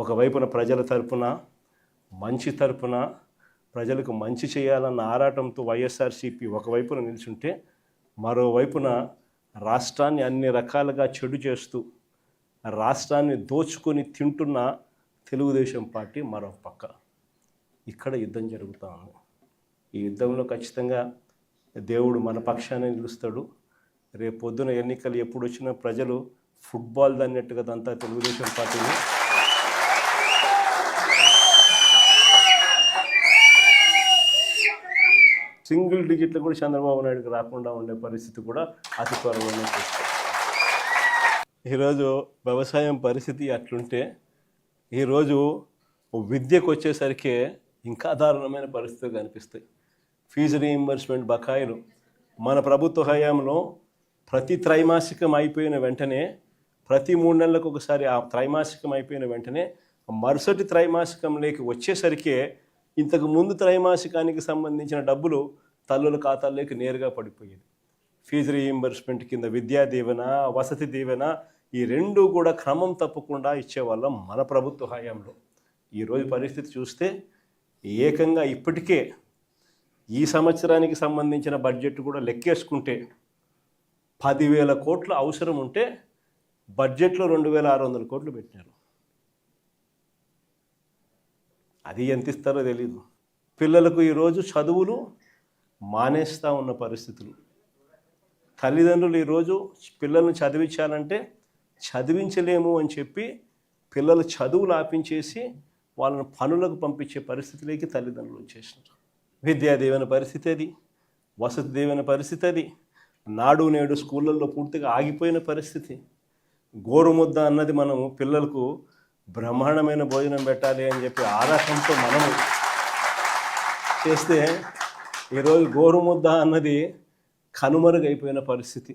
ఒకవైపున ప్రజల తరపున మంచి తరపున ప్రజలకు మంచి చేయాలన్న ఆరాటంతో వైఎస్ఆర్సీపీ ఒకవైపున నిల్చుంటే మరోవైపున రాష్ట్రాన్ని అన్ని రకాలుగా చెడు చేస్తూ రాష్ట్రాన్ని దోచుకొని తింటున్న తెలుగుదేశం పార్టీ మరో పక్క. ఇక్కడ యుద్ధం జరుగుతూ ఉంది. ఈ యుద్ధంలో ఖచ్చితంగా దేవుడు మన పక్షాన్ని నిలుస్తాడు. రేపు పొద్దున ఎన్నికలు ఎప్పుడు వచ్చినా ప్రజలు ఫుట్బాల్ దన్నట్టుగా అంతా తెలుగుదేశం పార్టీని సింగిల్ డిజిట్లు కూడా చంద్రబాబు నాయుడుకి రాకుండా ఉండే పరిస్థితి కూడా అతి త్వరలోనే చూస్తాం. ఈరోజు వ్యవసాయం పరిస్థితి అట్లుంటే ఈరోజు విద్యకు వచ్చేసరికి ఇంకా దారుణమైన పరిస్థితులు కనిపిస్తాయి. ఫీజు రీయింబర్స్మెంట్ బకాయిలు మన ప్రభుత్వ హయాంలో ప్రతి త్రైమాసికం అయిపోయిన వెంటనే ప్రతి 3 నెలలకు ఒకసారి ఆ త్రైమాసికం అయిపోయిన వెంటనే మరుసటి త్రైమాసికంలోకి వచ్చేసరికి ఇంతకు ముందు త్రైమాసికానికి సంబంధించిన డబ్బులు తల్లుల ఖాతాల్లోకి నేరుగా పడిపోయేది. ఫీజు రీయింబర్స్మెంట్ కింద విద్యా దీవెన, వసతి దీవెన ఈ రెండు కూడా క్రమం తప్పకుండా ఇచ్చేవాళ్ళం మన ప్రభుత్వ హయాంలో. ఈరోజు పరిస్థితి చూస్తే ఏకంగా ఇప్పటికే ఈ సంవత్సరానికి సంబంధించిన బడ్జెట్ కూడా లెక్కేసుకుంటే 10,000 కోట్ల అవసరం ఉంటే బడ్జెట్లో 2,600 కోట్లు పెట్టినారు. అది ఎంత ఇస్తారో తెలీదు. పిల్లలకు ఈరోజు చదువులు మానేస్తూ ఉన్న పరిస్థితులు. తల్లిదండ్రులు ఈరోజు పిల్లల్ని చదివించాలంటే చదివించలేము అని చెప్పి పిల్లల చదువులు ఆపించేసి వాళ్ళని పనులకు పంపించే పరిస్థితిలోకి తల్లిదండ్రులు వచ్చేసినారు. విద్యా దీవెన పరిస్థితి అది, వసతి దీవెన పరిస్థితి అది, నాడు నేడు స్కూళ్ళల్లో పూర్తిగా ఆగిపోయిన పరిస్థితి. గోరుముద్ద అన్నది మనము పిల్లలకు బ్రహ్మాండమైన భోజనం పెట్టాలి అని చెప్పి ఆరాటంతో మనము చేస్తే ఈరోజు గోరుముద్ద అన్నది కనుమరుగైపోయిన పరిస్థితి.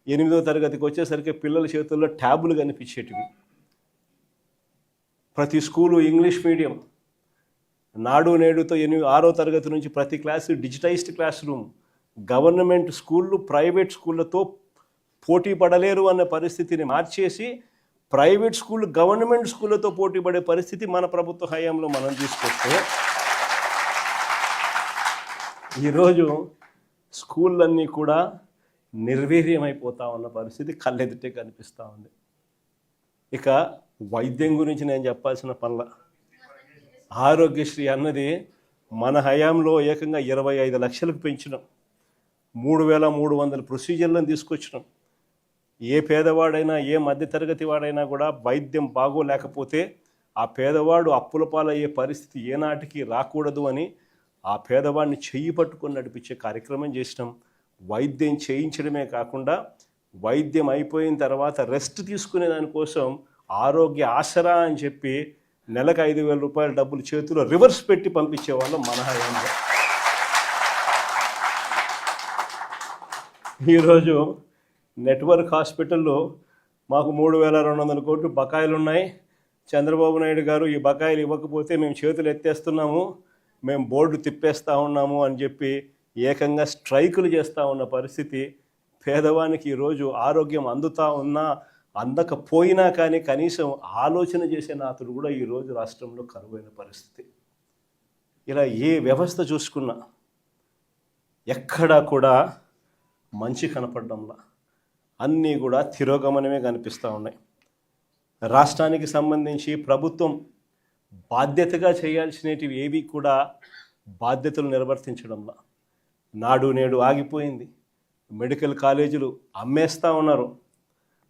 8వ తరగతికి వచ్చేసరికి పిల్లల చేతుల్లో ట్యాబులు కనిపించేటివి. ప్రతి స్కూలు ఇంగ్లీష్ మీడియం. నాడు నేడుతో 6వ తరగతి నుంచి ప్రతి class digitised class room. Government స్కూళ్ళు ప్రైవేట్ స్కూళ్ళతో పోటీ పడలేరు అన్న పరిస్థితిని మార్చేసి ప్రైవేట్ స్కూళ్ళు గవర్నమెంట్ స్కూళ్ళతో పోటీ పడే పరిస్థితి మన ప్రభుత్వ హయాంలో మనం తీసుకొస్తే ఈరోజు స్కూళ్ళన్నీ కూడా నిర్వీర్యమైపోతా ఉన్న పరిస్థితి కళ్ళెదుటే కనిపిస్తూ ఉంది. ఇక వైద్యం గురించి నేను చెప్పాల్సిన పనుల ఆరోగ్యశ్రీ అన్నది మన హయాంలో ఏకంగా 25 లక్షలకు పెంచినాం. 3,300 ప్రొసీజర్లను తీసుకొచ్చినాం. ఏ పేదవాడైనా ఏ మధ్యతరగతి వాడైనా కూడా వైద్యం బాగోలేకపోతే ఆ పేదవాడు అప్పుల పాలయ్యే పరిస్థితి ఏనాటికి రాకూడదు అని ఆ పేదవాడిని చెయ్యి పట్టుకొని నడిపించే కార్యక్రమం చేసినాం. వైద్యం చేయించడమే కాకుండా వైద్యం అయిపోయిన తర్వాత రెస్ట్ తీసుకునే దానికోసం ఆరోగ్య ఆసరా అని చెప్పి నెలకు 5,000 రూపాయల డబ్బులు చేతిలో రివర్స్ పెట్టి పంపించేవాళ్ళం మన హయాంలో. ఈరోజు నెట్వర్క్ హాస్పిటల్లో మాకు 3,200 కోట్లు బకాయిలు ఉన్నాయి. చంద్రబాబు నాయుడు గారు ఈ బకాయిలు ఇవ్వకపోతే మేము చేతులు ఎత్తేస్తున్నాము, మేము బోర్డు తిప్పేస్తూ ఉన్నాము అని చెప్పి ఏకంగా స్ట్రైకులు చేస్తూ ఉన్న పరిస్థితి. పేదవానికి ఈరోజు ఆరోగ్యం అందుతూ ఉన్నా అందకపోయినా కానీ కనీసం ఆలోచన చేసే నాతుడు కూడా ఈరోజు రాష్ట్రంలో కరువైన పరిస్థితి. ఇలా ఏ వ్యవస్థ చూసుకున్నా ఎక్కడా కూడా మంచి కనపడడంలా అన్నీ కూడా తిరోగమనమే కనిపిస్తూ ఉన్నాయి. రాష్ట్రానికి సంబంధించి ప్రభుత్వం బాధ్యతగా చేయాల్సినవి ఏవి కూడా బాధ్యతలు నిర్వర్తించడంలా. నాడు నేడు ఆగిపోయింది. మెడికల్ కాలేజీలు అమ్మేస్తూ ఉన్నారు.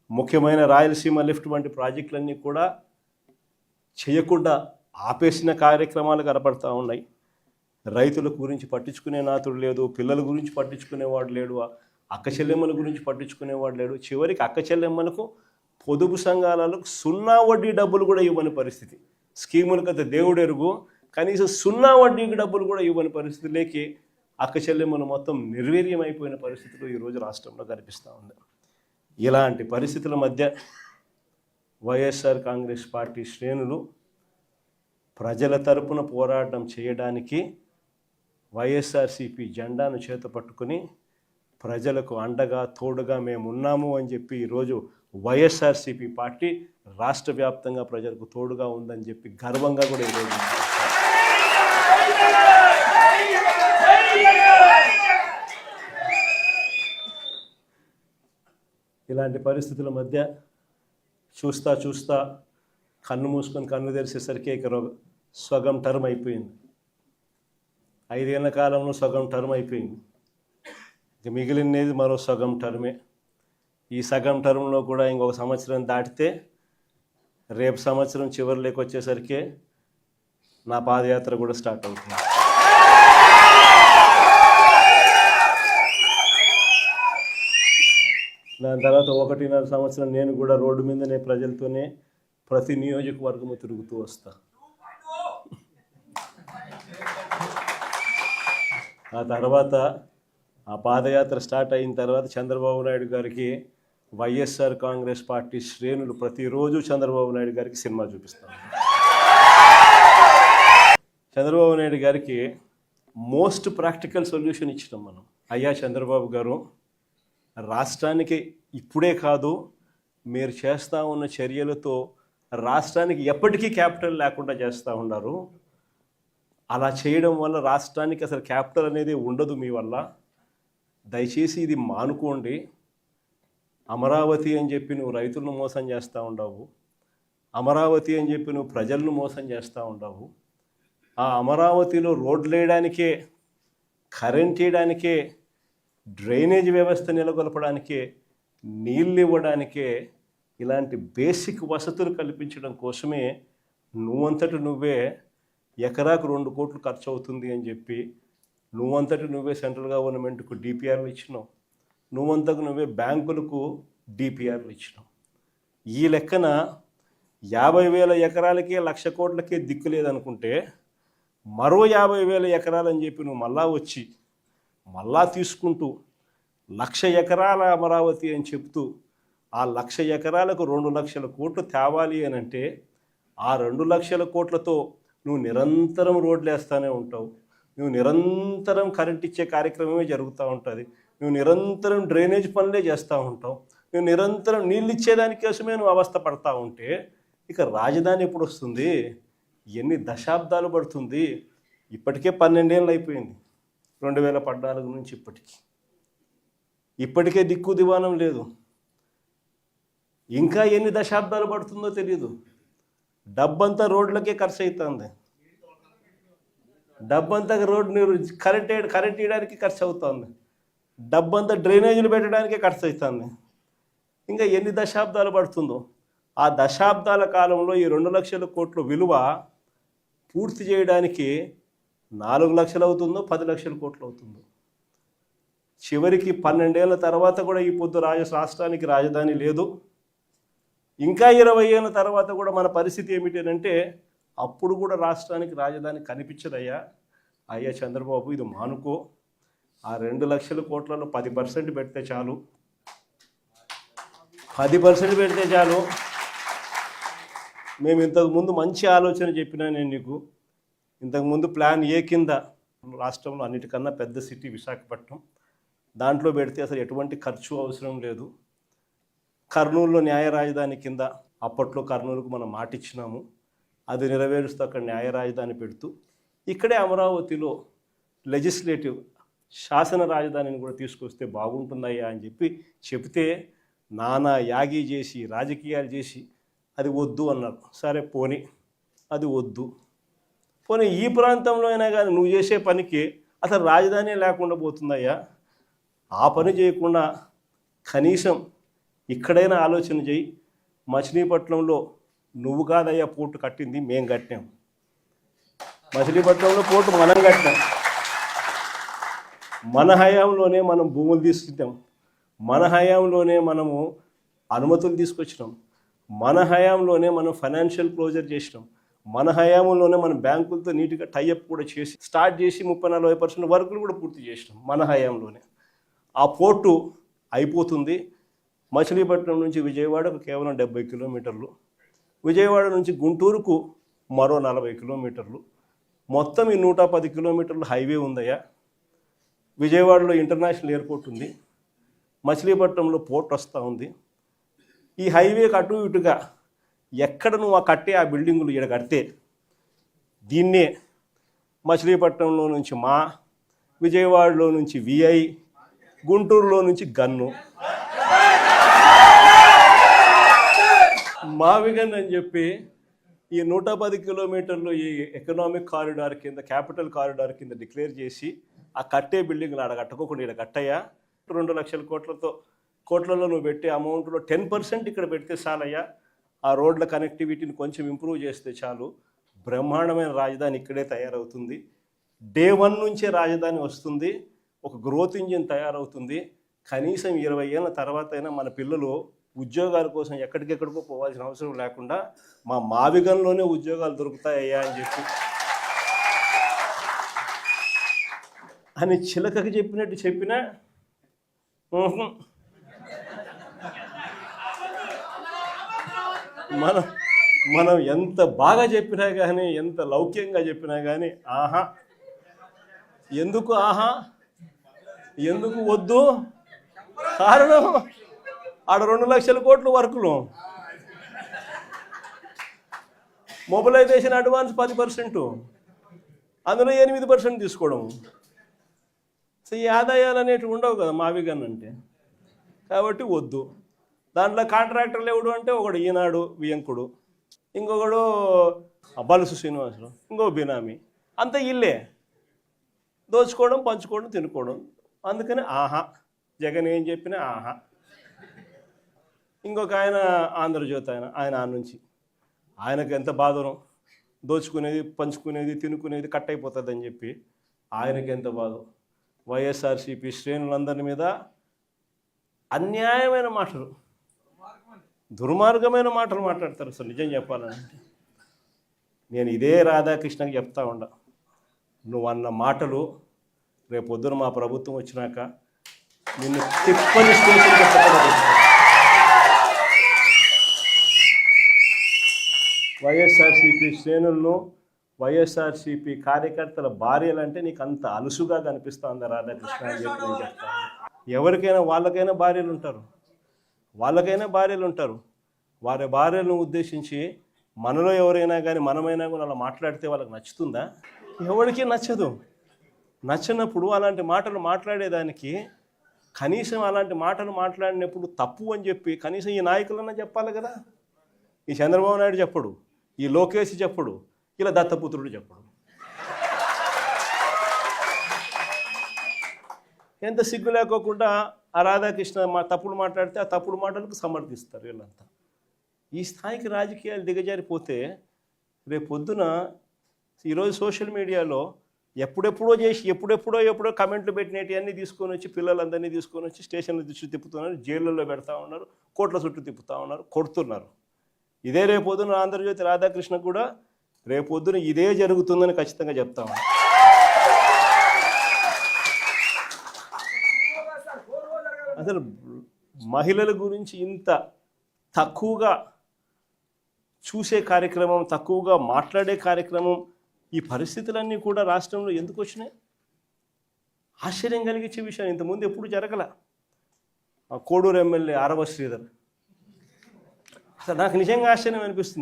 ముఖ్యమైన రాయలసీమ లిఫ్ట్ వంటి ప్రాజెక్టులన్నీ కూడా చేయకుండా ఆపేసిన కార్యక్రమాలు కనపడతా ఉన్నాయి. రైతుల గురించి పట్టించుకునే నాతుడు లేదు, పిల్లల గురించి పట్టించుకునేవాడు లేడు, అక్క చెల్లెమ్మల గురించి పట్టించుకునేవాడు లేడు. చివరికి అక్క చెల్లెమ్మలకు పొదుపు సంఘాలకు 0 వడ్డీ డబ్బులు కూడా ఇవ్వని పరిస్థితి. స్కీములకు అయితే దేవుడు ఎరుగు, కనీసం 0 వడ్డీకి డబ్బులు కూడా ఇవ్వని పరిస్థితిలోకి అక్క చెల్లెమ్మలు మొత్తం నిర్వీర్యమైపోయిన పరిస్థితులు ఈరోజు రాష్ట్రంలో కనిపిస్తూ ఉంది. ఇలాంటి పరిస్థితుల మధ్య వైఎస్ఆర్ కాంగ్రెస్ పార్టీ శ్రేణులు ప్రజల తరపున పోరాటం చేయడానికి వైఎస్ఆర్సీపీ జెండాను చేత పట్టుకుని ప్రజలకు అండగా తోడుగా మేము ఉన్నాము అని చెప్పి ఈరోజు వైఎస్ఆర్సీపీ పార్టీ రాష్ట్ర వ్యాప్తంగా ప్రజలకు తోడుగా ఉందని చెప్పి గర్వంగా కూడా ఈరోజు ఇలాంటి పరిస్థితుల మధ్య చూస్తా కన్ను మూసుకొని కన్ను తెరిచేసరికి ఇక సగం టర్మ్ అయిపోయింది. 5 ఏళ్ల కాలంలో సగం టర్మ్ అయిపోయింది. ఇక మిగిలినది మరో సగం టర్మే. ఈ సగం టర్మ్లో కూడా ఇంకొక సంవత్సరం దాటితే రేపు సంవత్సరం చివరిలోకి వచ్చేసరికి నా పాదయాత్ర కూడా స్టార్ట్ అవుతుంది. దాని తర్వాత 1.5 సంవత్సరం నేను కూడా రోడ్డు మీదనే ప్రజలతోనే ప్రతి నియోజకవర్గము తిరుగుతూ వస్తా. ఆ తర్వాత ఆ పాదయాత్ర స్టార్ట్ అయిన తర్వాత చంద్రబాబు నాయుడు గారికి వైఎస్ఆర్ కాంగ్రెస్ పార్టీ శ్రేణులు ప్రతిరోజు చంద్రబాబు నాయుడు గారికి సినిమా చూపిస్తాం. చంద్రబాబు నాయుడు గారికి మోస్ట్ ప్రాక్టికల్ సొల్యూషన్ ఇచ్చినాం మనం. అయ్యా చంద్రబాబు గారు, రాష్ట్రానికి ఇప్పుడే కాదు, మీరు చేస్తూ ఉన్న చర్యలతో రాష్ట్రానికి ఎప్పటికీ క్యాపిటల్ లేకుండా చేస్తూ ఉన్నారు. అలా చేయడం వల్ల రాష్ట్రానికి అసలు క్యాపిటల్ అనేది ఉండదు మీ వల్ల. దయచేసి ఇది మానుకోండి. అమరావతి అని చెప్పి నువ్వు రైతులను మోసం చేస్తూ ఉండవు, అమరావతి అని చెప్పి నువ్వు ప్రజలను మోసం చేస్తూ ఉండవు. ఆ అమరావతిలో రోడ్లు వేయడానికే, కరెంట్ వేయడానికే, డ్రైనేజ్ వ్యవస్థ నెలకొల్పడానికే, నీళ్ళు ఇవ్వడానికే, ఇలాంటి బేసిక్ వసతులు కల్పించడం కోసమే నువ్వంతటి నువ్వే ఎకరాకు 2 కోట్లు ఖర్చు అవుతుంది అని చెప్పి నువ్వంతటి నువ్వే సెంట్రల్ గవర్నమెంట్కు డిపిఆర్లు ఇచ్చినావు, నువ్వంతకు నువ్వే బ్యాంకులకు డిపిఆర్లు ఇచ్చినావు. ఈ లెక్కన 50,000 ఎకరాలకే 1,00,000 కోట్లకే దిక్కు లేదనుకుంటే మరో 50,000 ఎకరాలని చెప్పి నువ్వు మళ్ళా వచ్చి మళ్ళా తీసుకుంటూ 1,00,000 ఎకరాల అమరావతి అని చెప్తూ ఆ 1,00,000 ఎకరాలకు 2,00,000 కోట్లు తేవాలి అని అంటే ఆ 2,00,000 కోట్లతో నువ్వు నిరంతరం రోడ్లు వేస్తూనే ఉంటావు, నువ్వు నిరంతరం కరెంట్ ఇచ్చే కార్యక్రమమే జరుగుతూ ఉంటుంది, నువ్వు నిరంతరం డ్రైనేజ్ పనులే చేస్తూ ఉంటావు, నువ్వు నిరంతరం నీళ్ళు ఇచ్చేదానికోసమే నువ్వు అవస్థ పడతా ఉంటే ఇక రాజధాని ఎప్పుడు వస్తుంది? ఎన్ని దశాబ్దాలు పడుతుంది? ఇప్పటికే 12 ఏళ్ళు అయిపోయింది 2014 నుంచి ఇప్పటికే దిక్కు దివానం లేదు. ఇంకా ఎన్ని దశాబ్దాలు పడుతుందో తెలియదు. డబ్బంతా రోడ్లకే ఖర్చు అవుతుంది, డబ్బంతా రోడ్డు కరెంట్ ఇవ్వడానికి ఖర్చు అవుతుంది, డబ్బంతా డ్రైనేజీలు పెట్టడానికే ఖర్చు అవుతుంది. ఇంకా ఎన్ని దశాబ్దాలు పడుతుందో. ఆ దశాబ్దాల కాలంలో ఈ 2,00,000 కోట్ల విలువ పూర్తి చేయడానికి 4 లక్షలు అవుతుందో 10 లక్షల కోట్లు అవుతుందో. చివరికి 12 ఏళ్ళ తర్వాత కూడా ఈ పొద్దు రాష్ట్రానికి రాజధాని లేదు. ఇంకా 20 ఏళ్ళ తర్వాత కూడా మన పరిస్థితి ఏమిటంటే అప్పుడు కూడా రాష్ట్రానికి రాజధాని కనిపించదయ్యా. అయ్యా చంద్రబాబు, ఇది మానుకో. ఆ 2 లక్షల కోట్లలో 10% పెడితే చాలు, 10% పెడితే చాలు. మేము ఇంతకుముందు మంచి ఆలోచన చెప్పినా నేను నీకు. ఇంతకుముందు ప్లాన్ ఏ కింద రాష్ట్రంలో అన్నిటికన్నా పెద్ద సిటీ విశాఖపట్నం, దాంట్లో పెడితే అసలు ఎటువంటి ఖర్చు అవసరం లేదు. కర్నూలులో న్యాయ రాజధాని కింద అప్పట్లో కర్నూలుకు మనం మాట ఇచ్చినాము, అది నెరవేరుస్తూ అక్కడ న్యాయ రాజధాని పెడుతూ ఇక్కడే అమరావతిలో లెజిస్లేటివ్ శాసన రాజధానిని కూడా తీసుకొస్తే బాగుంటుందయ్యా అని చెప్తే నానా యాగి చేసి రాజకీయాలు చేసి అది వద్దు అన్నారు. సరే పోనీ, అది వద్దు. పోనీ ఈ ప్రాంతంలో అయినా కానీ నువ్వు చేసే పనికి అసలు రాజధాని లేకుండా పోతుందయ్యా. ఆ పని చేయకుండా కనీసం ఇక్కడైనా ఆలోచన చేయి. మచిలీపట్నంలో నువ్వు కాదయ్యా పోర్టు కట్టింది, మేము కట్టాం. మచిలీపట్నంలో పోర్టు మనం కట్టాం. మన హయాంలోనే మనం భూములు తీసుకుంటాం, మన హయాంలోనే మనము అనుమతులు తీసుకొచ్చినాం, మన హయాంలోనే మనం ఫైనాన్షియల్ క్లోజర్ చేసినాం, మన హయాంలోనే మనం బ్యాంకులతో నీట్గా టైఅప్ కూడా చేసి స్టార్ట్ చేసి 30-40% వర్కులు కూడా పూర్తి చేసినాం మన హయాంలోనే. ఆ పోర్టు అయిపోతుంది. మచిలీపట్నం నుంచి విజయవాడకు కేవలం 70 కిలోమీటర్లు, విజయవాడ నుంచి గుంటూరుకు మరో 40 కిలోమీటర్లు, మొత్తం ఈ 110 కిలోమీటర్లు హైవే ఉందయ్యా. విజయవాడలో ఇంటర్నేషనల్ ఎయిర్పోర్ట్ ఉంది, మచిలీపట్నంలో పోర్ట్ వస్తూ ఉంది. ఈ హైవేకి అటు ఇటుగా ఎక్కడ నువ్వు ఆ బిల్డింగులు ఇక్కడ కడితే దీన్నే మచిలీపట్నంలో నుంచి విజయవాడలో నుంచి విఐ, గుంటూరులో నుంచి గన్ను, మావిగన్ అని చెప్పి ఈ 110 కిలోమీటర్లు ఈ ఎకనామిక్ కారిడార్ కింద, క్యాపిటల్ కారిడార్ కింద డిక్లేర్ చేసి ఆ కట్టే బిల్డింగ్లు ఆడ కట్టుకోకుండా ఇక్కడ కట్టయ్యా. 2 లక్షల కోట్లలో నువ్వు పెట్టే అమౌంట్లో 10% ఇక్కడ పెడితే చాలయ్యా. ఆ రోడ్ల కనెక్టివిటీని కొంచెం ఇంప్రూవ్ చేస్తే చాలు, బ్రహ్మాండమైన రాజధాని ఇక్కడే తయారవుతుంది. డే 1 నుంచే రాజధాని వస్తుంది, ఒక గ్రోత్ ఇంజిన్ తయారవుతుంది. కనీసం 20 ఏళ్ళ తర్వాత అయినా మన పిల్లలు ఉద్యోగాల కోసం ఎక్కడికెక్కడికో పోవాల్సిన అవసరం లేకుండా మా మావిగంలోనే ఉద్యోగాలు దొరుకుతాయ్యా అని చెప్పి అని చిలకకి చెప్పినట్టు చెప్పినా మనం ఎంత బాగా చెప్పినా కానీ, ఎంత లౌక్యంగా చెప్పినా కానీ ఆహా. ఎందుకు ఆహా, ఎందుకు వద్దు? కారణం ఆడ 2 లక్షల కోట్ల వర్కులు, మొబిలైజేషన్ అడ్వాన్స్ 10%, అందులో 8% తీసుకోవడం. సో ఈ ఆదాయాలు అనేటివి ఉండవు కదా మావిగన్ అంటే, కాబట్టి వద్దు. దాంట్లో కాంట్రాక్టర్లు ఎవడు అంటే ఒకడు ఈనాడు వియంకుడు, ఇంకొకడు బలుసు శ్రీనివాసులు, ఇంకో బినామీ, అంత ఇల్లే దోచుకోవడం, పంచుకోవడం, తినుకోవడం. అందుకని ఆహా, జగన్ ఏం చెప్పినా ఆహా. ఇంకొక ఆయన ఆంధ్రజ్యోతి ఆయన నుంచి ఆయనకు ఎంత బాధనో, దోచుకునేది, పంచుకునేది, తినుకునేది కట్ అయిపోతుందని చెప్పి ఆయనకి ఎంత బాధ. వైఎస్ఆర్సీపీ శ్రేణులందరి మీద అన్యాయమైన మాటలు, దుర్మార్గమైన మాటలు మాట్లాడతారు. అసలు నిజం చెప్పాలంటే నేను ఇదే రాధాకృష్ణకి చెప్తా ఉండా, నువ్వు అన్న మాటలు రేపొద్దున మా ప్రభుత్వం వచ్చినాక నిన్ను తిప్పని స్టేషన్ పెట్టకుండా వైఎస్ఆర్సీపీ శ్రేణులను, వైఎస్ఆర్సీపీ కార్యకర్తల భార్యలంటే నీకు అంత అలుసుగా కనిపిస్తుందా రాధాకృష్ణ అని చెప్పి నేను చెప్తాను. ఎవరికైనా వాళ్ళకైనా భార్యలు ఉంటారు. వారి భార్యలను ఉద్దేశించి మనలో ఎవరైనా కానీ, మనమైనా కూడా అలా మాట్లాడితే వాళ్ళకి నచ్చుతుందా? ఎవరికి నచ్చదు. నచ్చినప్పుడు అలాంటి మాటలు మాట్లాడేదానికి, కనీసం అలాంటి మాటలు మాట్లాడినప్పుడు తప్పు అని చెప్పి కనీసం ఈ నాయకులన్నా చెప్పాలి కదా. ఈ చంద్రబాబు నాయుడు చెప్పడు, ఈ లోకేష్ చెప్పడు, ఇలా దత్తపుత్రుడు చెప్పడు. ఎంత సిగ్గు లేకోకుండా ఆ రాధాకృష్ణ తప్పుడు మాట్లాడితే ఆ తప్పుడు మాటలకు సమర్థిస్తారు వీళ్ళంతా. ఈ స్థాయికి రాజకీయాలు దిగజారిపోతే రేపు పొద్దున ఈరోజు సోషల్ మీడియాలో ఎప్పుడెప్పుడో కమెంట్లు పెట్టినవి తీసుకొని వచ్చి, పిల్లలందరినీ తీసుకొని వచ్చి స్టేషన్ల చుట్టూ తిప్పుతున్నారు, జైళ్ళల్లో పెడతా ఉన్నారు, కోట్ల చుట్టూ తిప్పుతూ ఉన్నారు, కొడుతున్నారు. ఇదే రేపొద్దున ఆంధ్రజ్యోతి రాధాకృష్ణ కూడా రేపొద్దున ఇదే జరుగుతుందని ఖచ్చితంగా చెప్తా ఉన్నాను. అసలు మహిళల గురించి ఇంత తక్కువగా చూసే కార్యక్రమం, తక్కువగా మాట్లాడే కార్యక్రమం, ఈ పరిస్థితులన్నీ కూడా రాష్ట్రంలో ఎందుకు వచ్చినాయి? ఆశ్చర్యం కలిగించే విషయం. ఇంతకుముందు ఎప్పుడు జరగల. కోడూరు ఎమ్మెల్యే ఆరవ శ్రీధర్, అసలు నాకు నిజంగా ఆశ్చర్యం అనిపిస్తుంది.